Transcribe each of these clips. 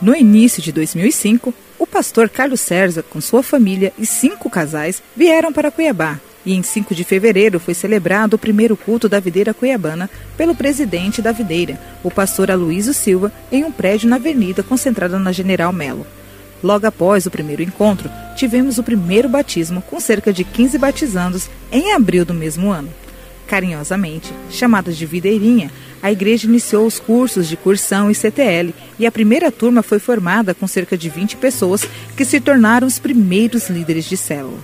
No início de 2005, o pastor Carlos César, com sua família e 5 casais, vieram para Cuiabá. E em 5 de fevereiro foi celebrado o primeiro culto da videira cuiabana pelo presidente da videira, o pastor Aloísio Silva, em um prédio na avenida concentrada na General Melo. Logo após o primeiro encontro, tivemos o primeiro batismo com cerca de 15 batizandos em abril do mesmo ano. Carinhosamente, chamados de Videirinha, a igreja iniciou os cursos de cursão e CTL e a primeira turma foi formada com cerca de 20 pessoas que se tornaram os primeiros líderes de célula.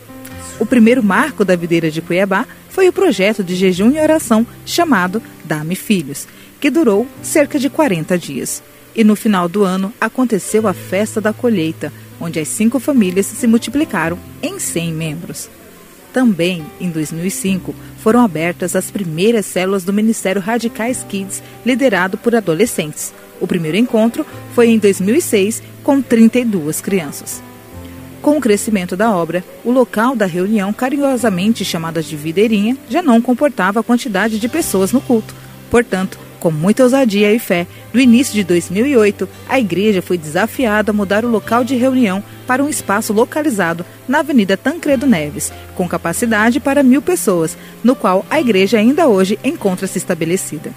O primeiro marco da videira de Cuiabá foi o projeto de jejum e oração chamado Dá-me Filhos, que durou cerca de 40 dias. E no final do ano aconteceu a festa da colheita, onde as 5 famílias se multiplicaram em 100 membros. Também, em 2005, foram abertas as primeiras células do Ministério Radicais Kids, liderado por adolescentes. O primeiro encontro foi em 2006, com 32 crianças. Com o crescimento da obra, o local da reunião, carinhosamente chamada de Videirinha, já não comportava a quantidade de pessoas no culto. Portanto, com muita ousadia e fé, no início de 2008, a igreja foi desafiada a mudar o local de reunião para um espaço localizado na Avenida Tancredo Neves, com capacidade para 1.000 pessoas, no qual a igreja ainda hoje encontra-se estabelecida.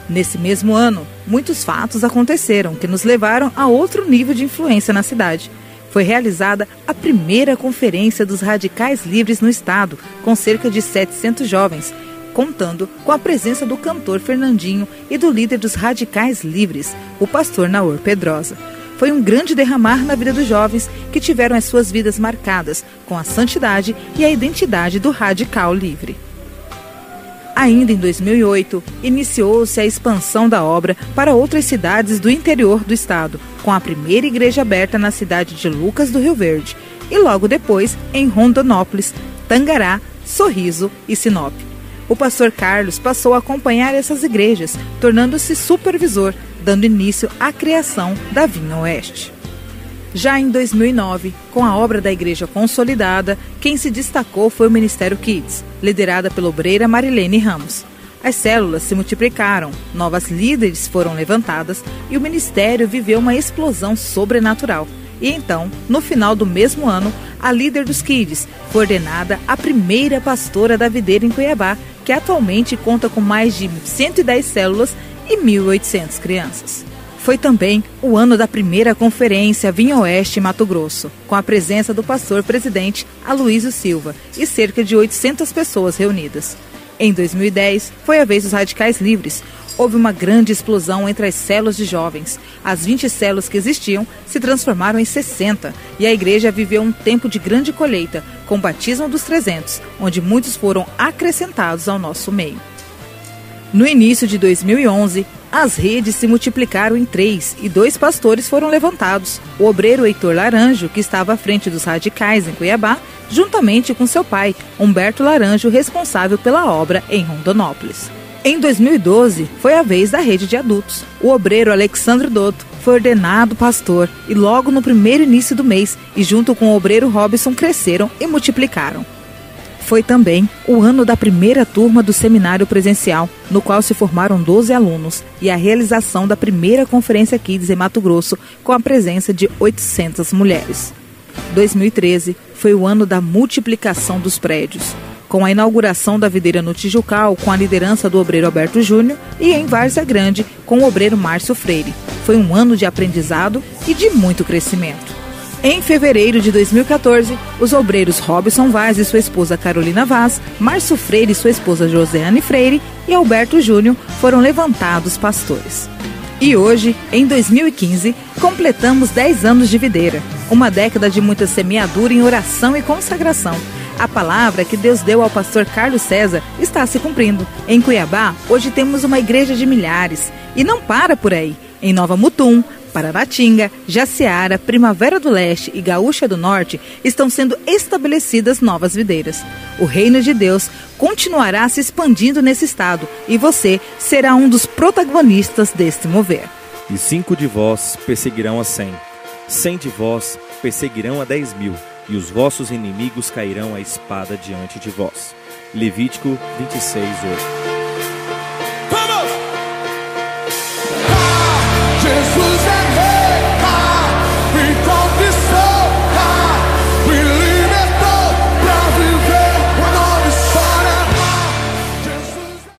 Nesse mesmo ano, muitos fatos aconteceram que nos levaram a outro nível de influência na cidade. Foi realizada a primeira conferência dos radicais livres no estado, com cerca de 700 jovens, contando com a presença do cantor Fernandinho e do líder dos radicais livres, o pastor Naor Pedrosa. Foi um grande derramar na vida dos jovens que tiveram as suas vidas marcadas com a santidade e a identidade do radical livre. Ainda em 2008, iniciou-se a expansão da obra para outras cidades do interior do estado, com a primeira igreja aberta na cidade de Lucas do Rio Verde, e logo depois em Rondonópolis, Tangará, Sorriso e Sinop. O pastor Carlos passou a acompanhar essas igrejas, tornando-se supervisor, dando início à criação da Vinha Oeste. Já em 2009, com a obra da igreja consolidada, quem se destacou foi o Ministério Kids, liderada pela obreira Marilene Ramos. As células se multiplicaram, novas líderes foram levantadas e o ministério viveu uma explosão sobrenatural. E então, no final do mesmo ano, a líder dos Kids foi ordenada a primeira pastora da videira em Cuiabá, que atualmente conta com mais de 110 células e 1.800 crianças. Foi também o ano da primeira conferência Vinha Oeste em Mato Grosso, com a presença do pastor-presidente Aloísio Silva e cerca de 800 pessoas reunidas. Em 2010, foi a vez dos radicais livres. Houve uma grande explosão entre as células de jovens. As 20 células que existiam se transformaram em 60 e a igreja viveu um tempo de grande colheita, com o batismo dos 300, onde muitos foram acrescentados ao nosso meio. No início de 2011, as redes se multiplicaram em 3 e 2 pastores foram levantados. O obreiro Heitor Laranjo, que estava à frente dos radicais em Cuiabá, juntamente com seu pai, Humberto Laranjo, responsável pela obra em Rondonópolis. Em 2012, foi a vez da rede de adultos. O obreiro Alexandre Dotto foi ordenado pastor e logo no primeiro início do mês, e junto com o obreiro Robson, cresceram e multiplicaram. Foi também o ano da primeira turma do seminário presencial, no qual se formaram 12 alunos, e a realização da primeira conferência Kids em Mato Grosso, com a presença de 800 mulheres. 2013 foi o ano da multiplicação dos prédios, com a inauguração da videira no Tijucal, com a liderança do obreiro Alberto Júnior, e em Várzea Grande, com o obreiro Márcio Freire. Foi um ano de aprendizado e de muito crescimento. Em fevereiro de 2014, os obreiros Robson Vaz e sua esposa Carolina Vaz, Márcio Freire e sua esposa Joseane Freire e Alberto Júnior foram levantados pastores. E hoje, em 2015, completamos 10 anos de videira, uma década de muita semeadura em oração e consagração. A palavra que Deus deu ao pastor Carlos César está se cumprindo. Em Cuiabá, hoje temos uma igreja de milhares. E não para por aí. Em Nova Mutum, Paranatinga, Jaciara, Primavera do Leste e Gaúcha do Norte estão sendo estabelecidas novas videiras. O reino de Deus continuará se expandindo nesse estado e você será um dos protagonistas deste mover. E 5 de vós perseguirão a 100, 100 de vós perseguirão a 10.000, e os vossos inimigos cairão à espada diante de vós. Levítico 26:8.